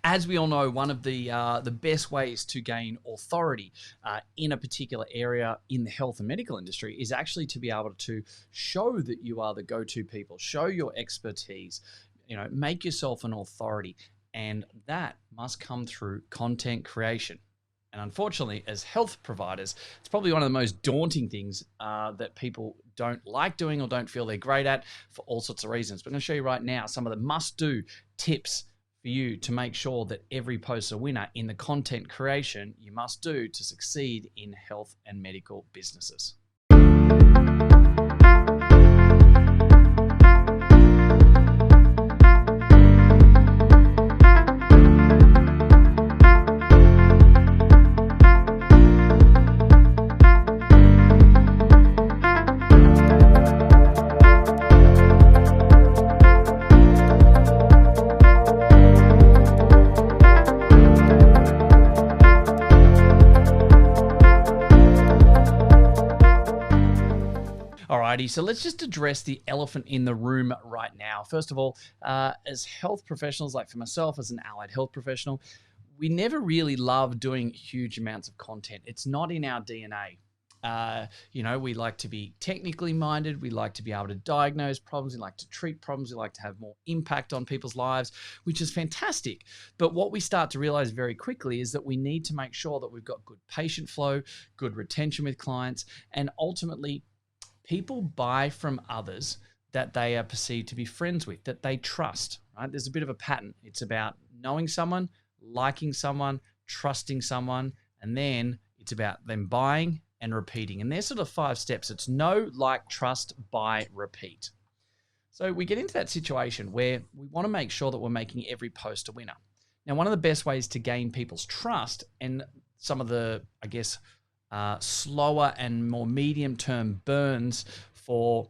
As we all know, one of the best ways to gain authority in a particular area in the health and medical industry is actually to be able to show that you are the go-to people, show your expertise, make yourself an authority, and that must come through content creation. And unfortunately, as health providers, it's probably one of the most daunting things that people don't like doing or don't feel they're great at for all sorts of reasons. But I'm going to show you right now some of the must-do tips for you to make sure that every post is a winner in the content creation you must do to succeed in health and medical businesses. Alrighty, so let's just address the elephant in the room right now. First of all, as health professionals, like for myself as an allied health professional, we never really love doing huge amounts of content. It's not in our DNA. We like to be technically minded. We like to be able to diagnose problems. We like to treat problems. We like to have more impact on people's lives, which is fantastic. But what we start to realize very quickly is that we need to make sure that we've got good patient flow, good retention with clients, and ultimately people buy from others that they are perceived to be friends with, that they trust, right? There's a bit of a pattern. It's about knowing someone, liking someone, trusting someone, and then it's about them buying and repeating. And there's sort of 5 steps. It's know, like, trust, buy, repeat. So we get into that situation where we want to make sure that we're making every post a winner. Now, one of the best ways to gain people's trust and some of the, slower and more medium-term burns for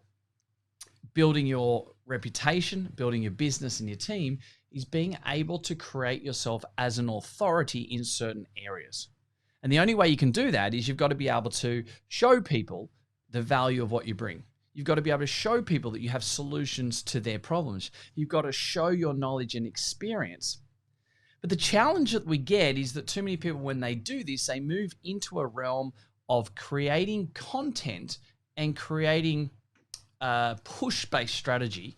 building your reputation, building your business and your team is being able to create yourself as an authority in certain areas. And the only way you can do that is you've got to be able to show people the value of what you bring. You've got to be able to show people that you have solutions to their problems. You've got to show your knowledge and experience. But the challenge that we get is that too many people, when they do this, they move into a realm of creating content and creating a push-based strategy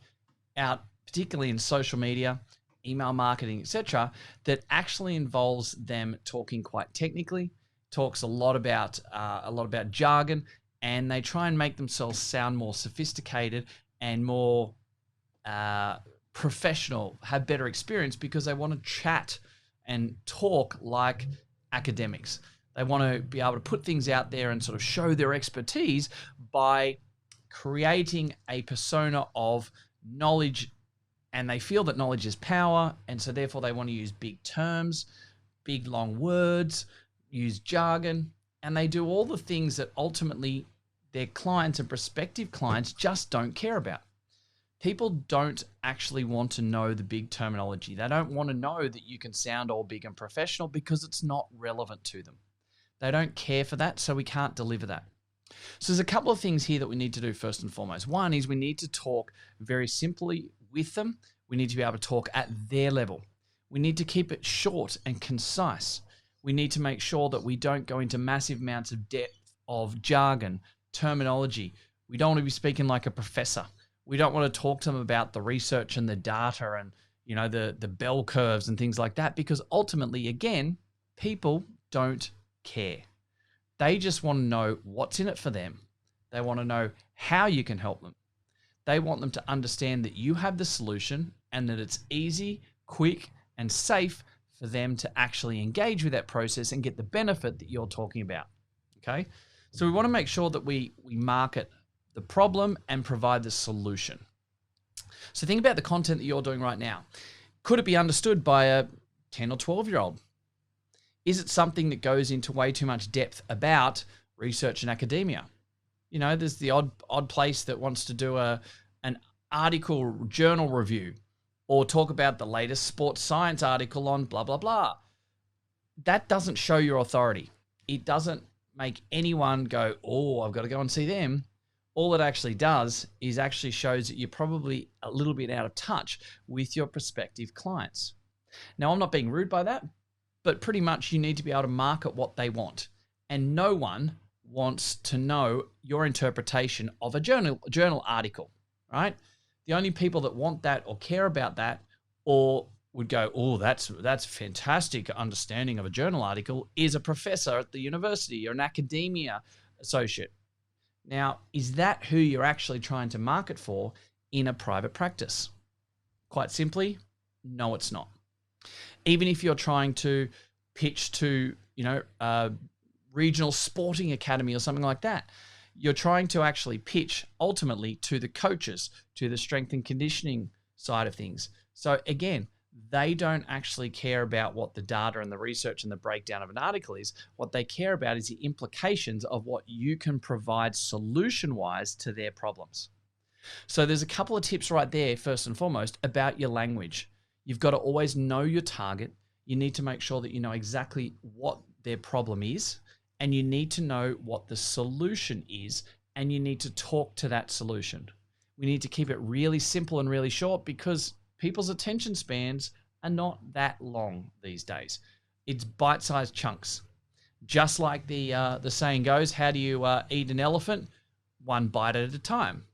out, particularly in social media, email marketing, etc., that actually involves them talking quite technically, talks a lot about jargon, and they try and make themselves sound more sophisticated and more professional, have better experience because they want to chat and talk like academics. They want to be able to put things out there and sort of show their expertise by creating a persona of knowledge, and they feel that knowledge is power, and so therefore they want to use big terms, big long words, use jargon, and they do all the things that ultimately their clients and prospective clients just don't care about. People don't actually want to know the big terminology. They don't want to know that you can sound all big and professional because it's not relevant to them. They don't care for that, so we can't deliver that. So there's a couple of things here that we need to do first and foremost. One is we need to talk very simply with them. We need to be able to talk at their level. We need to keep it short and concise. We need to make sure that we don't go into massive amounts of depth of jargon, terminology. We don't want to be speaking like a professor. We don't want to talk to them about the research and the data and, the bell curves and things like that, because ultimately, again, people don't care. They just want to know what's in it for them. They want to know how you can help them. They want them to understand that you have the solution and that it's easy, quick, and safe for them to actually engage with that process and get the benefit that you're talking about. Okay? So we want to make sure that we market the problem and provide the solution. So think about the content that you're doing right now. Could it be understood by a 10 or 12-year-old? Is it something that goes into way too much depth about research and academia? There's the odd place that wants to do an article journal review or talk about the latest sports science article on blah, blah, blah. That doesn't show your authority. It doesn't make anyone go, oh, I've got to go and see them. All it actually does is actually shows that you're probably a little bit out of touch with your prospective clients. Now, I'm not being rude by that, but pretty much you need to be able to market what they want. And no one wants to know your interpretation of a journal article, right? The only people that want that or care about that or would go, oh, that's fantastic understanding of a journal article is a professor at the university or an academia associate. Now, is that who you're actually trying to market for in a private practice? Quite simply, no, it's not. Even if you're trying to pitch to, regional sporting academy or something like that, you're trying to actually pitch ultimately to the coaches, to the strength and conditioning side of things. So again, they don't actually care about what the data and the research and the breakdown of an article is. What they care about is the implications of what you can provide solution-wise to their problems. So there's a couple of tips right there, first and foremost, about your language. You've got to always know your target. You need to make sure that you know exactly what their problem is, and you need to know what the solution is, and you need to talk to that solution. We need to keep it really simple and really short because people's attention spans are not that long these days. It's bite-sized chunks. Just like the saying goes, how do you eat an elephant? One bite at a time.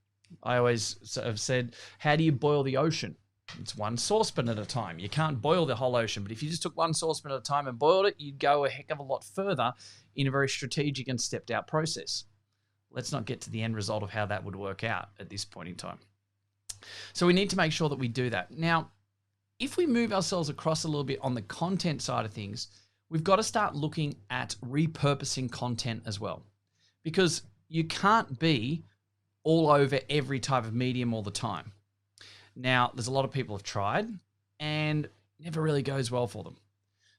I always have said, how do you boil the ocean? It's one saucepan at a time. You can't boil the whole ocean, but if you just took one saucepan at a time and boiled it, you'd go a heck of a lot further in a very strategic and stepped out process. Let's not get to the end result of how that would work out at this point in time. So we need to make sure that we do that. Now, if we move ourselves across a little bit on the content side of things, we've got to start looking at repurposing content as well, because you can't be all over every type of medium all the time. Now, there's a lot of people have tried and never really goes well for them.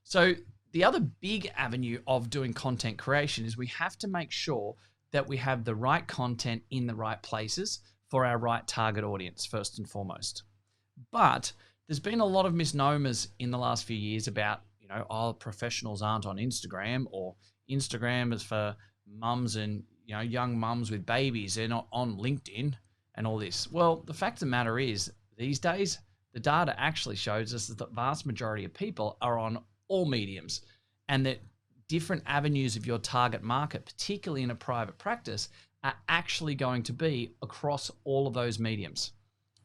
So the other big avenue of doing content creation is we have to make sure that we have the right content in the right places for our right target audience, first and foremost. But there's been a lot of misnomers in the last few years about, professionals aren't on Instagram, or Instagram is for mums and, young mums with babies. They're not on LinkedIn and all this. Well, the fact of the matter is, these days, the data actually shows us that the vast majority of people are on all mediums, and that different avenues of your target market, particularly in a private practice, are actually going to be across all of those mediums.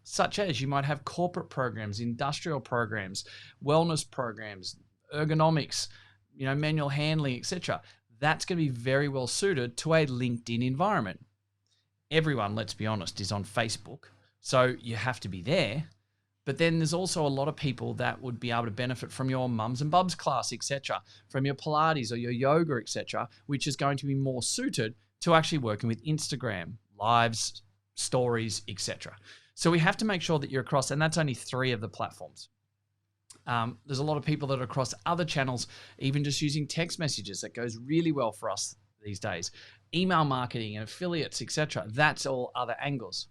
Such as you might have corporate programs, industrial programs, wellness programs, ergonomics, manual handling, etc. That's going to be very well suited to a LinkedIn environment. Everyone, let's be honest, is on Facebook, so you have to be there. But then there's also a lot of people that would be able to benefit from your mums and bubs class, etc., from your Pilates or your yoga, etc., which is going to be more suited to actually working with Instagram, lives, stories, etc. So we have to make sure that you're across, and that's only 3 of the platforms. There's a lot of people that are across other channels, even just using text messages. That goes really well for us these days. Email marketing and affiliates, etc. That's all other angles.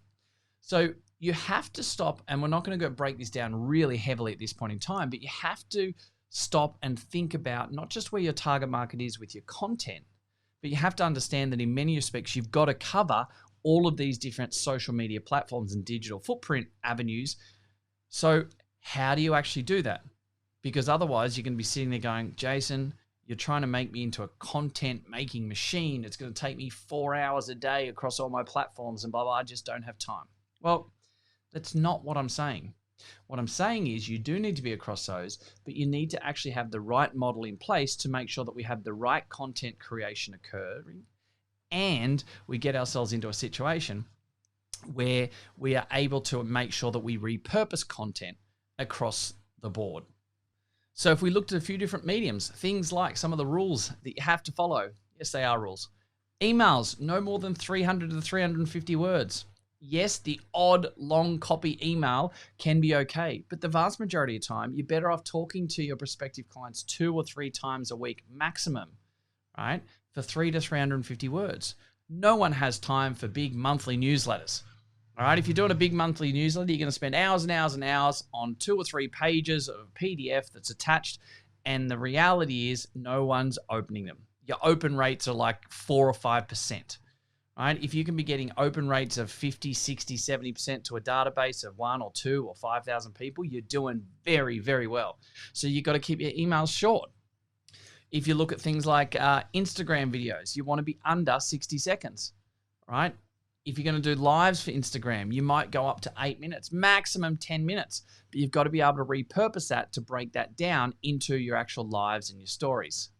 So you have to stop, and we're not going to go break this down really heavily at this point in time, but you have to stop and think about not just where your target market is with your content, but you have to understand that in many respects, you've got to cover all of these different social media platforms and digital footprint avenues. So how do you actually do that? Because otherwise you're going to be sitting there going, Jason, you're trying to make me into a content making machine. It's going to take me 4 hours a day across all my platforms and blah, blah, I just don't have time. Well, that's not what I'm saying. What I'm saying is you do need to be across those, but you need to actually have the right model in place to make sure that we have the right content creation occurring, and we get ourselves into a situation where we are able to make sure that we repurpose content across the board. So if we looked at a few different mediums, things like some of the rules that you have to follow. Yes, they are rules. Emails, no more than 300 to 350 words. Yes, the odd long copy email can be okay, but the vast majority of the time, you're better off talking to your prospective clients 2 or 3 times a week maximum, right? For 300 to 350 words. No one has time for big monthly newsletters. All right, if you're doing a big monthly newsletter, you're going to spend hours and hours and hours on 2 or 3 pages of PDF that's attached, and the reality is no one's opening them. Your open rates are like 4 or 5%. right? If you can be getting open rates of 50, 60, 70% to a database of 1 or 2 or 5,000 people, you're doing very, very well. So you've got to keep your emails short. If you look at things like Instagram videos, you want to be under 60 seconds, right? If you're going to do lives for Instagram, you might go up to 8 minutes, maximum 10 minutes. But you've got to be able to repurpose that to break that down into your actual lives and your stories.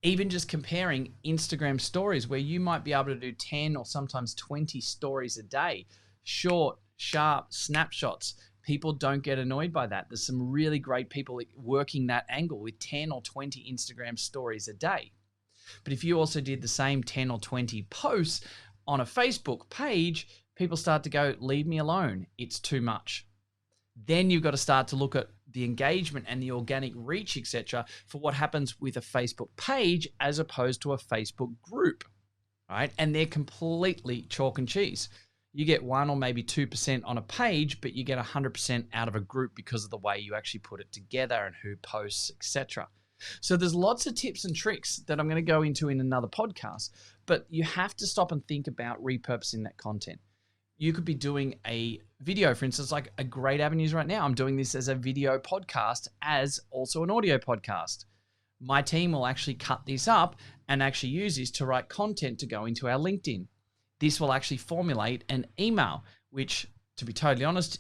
Even just comparing Instagram stories where you might be able to do 10 or sometimes 20 stories a day, short, sharp snapshots. People don't get annoyed by that. There's some really great people working that angle with 10 or 20 Instagram stories a day. But if you also did the same 10 or 20 posts on a Facebook page, people start to go, leave me alone. It's too much. Then you've got to start to look at the engagement and the organic reach, etc., for what happens with a Facebook page as opposed to a Facebook group, right? And they're completely chalk and cheese. You get 1 or maybe 2% on a page, but you get 100% out of a group because of the way you actually put it together and who posts, etc. So there's lots of tips and tricks that I'm going to go into in another podcast, but you have to stop and think about repurposing that content. You could be doing a video, for instance, like a great avenues right now. I'm doing this as a video podcast, as also an audio podcast. My team will actually cut this up and actually use this to write content to go into our LinkedIn. This will actually formulate an email, which, to be totally honest,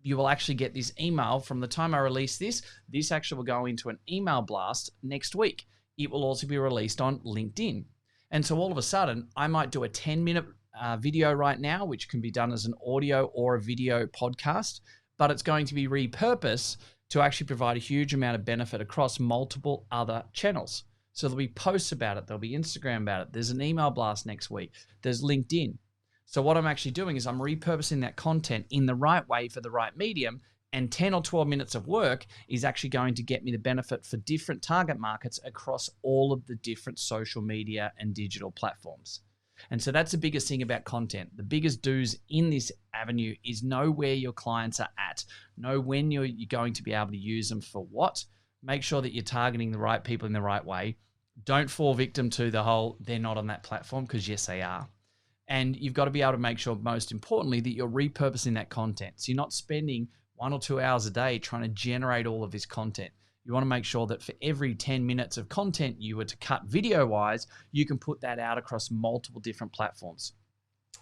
you will actually get this email from the time I release this. This actually will go into an email blast next week. It will also be released on LinkedIn. And so all of a sudden, I might do a 10-minute video right now, which can be done as an audio or a video podcast, but it's going to be repurposed to actually provide a huge amount of benefit across multiple other channels. So there'll be posts about it. There'll be Instagram about it. There's an email blast next week. There's LinkedIn. So what I'm actually doing is I'm repurposing that content in the right way for the right medium, and 10 or 12 minutes of work is actually going to get me the benefit for different target markets across all of the different social media and digital platforms. And so that's the biggest thing about content. The biggest do's in this avenue is know where your clients are at. Know when you're going to be able to use them for what. Make sure that you're targeting the right people in the right way. Don't fall victim to the whole, they're not on that platform, because yes, they are. And you've got to be able to make sure, most importantly, that you're repurposing that content. So you're not spending 1 or 2 hours a day trying to generate all of this content. You want to make sure that for every 10 minutes of content you were to cut video-wise, you can put that out across multiple different platforms.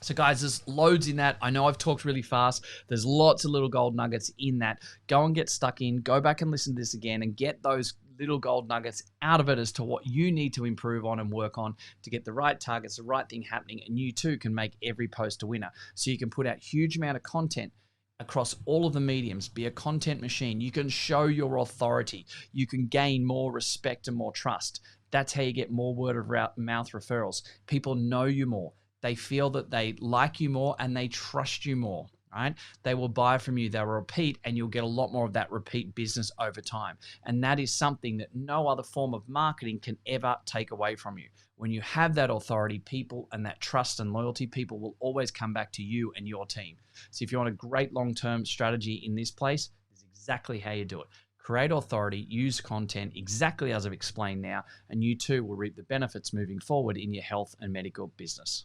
So guys, there's loads in that. I know I've talked really fast. There's lots of little gold nuggets in that. Go and get stuck in. Go back and listen to this again and get those little gold nuggets out of it as to what you need to improve on and work on to get the right targets, the right thing happening, and you too can make every post a winner. So you can put out huge amount of content across all of the mediums, be a content machine. You can show your authority. You can gain more respect and more trust. That's how you get more word of mouth referrals. People know you more. They feel that they like you more and they trust you more, right? They will buy from you, they'll repeat, and you'll get a lot more of that repeat business over time. And that is something that no other form of marketing can ever take away from you. When you have that authority, people, and that trust and loyalty, people will always come back to you and your team. So if you want a great long-term strategy in this place, this is exactly how you do it. Create authority, use content exactly as I've explained now, and you too will reap the benefits moving forward in your health and medical business.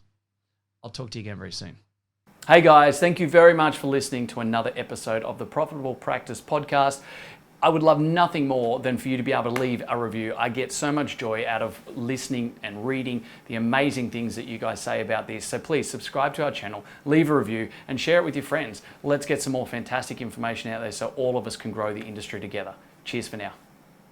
I'll talk to you again very soon. Hey guys, thank you very much for listening to another episode of the Profitable Practice Podcast. I would love nothing more than for you to be able to leave a review. I get so much joy out of listening and reading the amazing things that you guys say about this. So please subscribe to our channel, leave a review, and share it with your friends. Let's get some more fantastic information out there so all of us can grow the industry together. Cheers for now.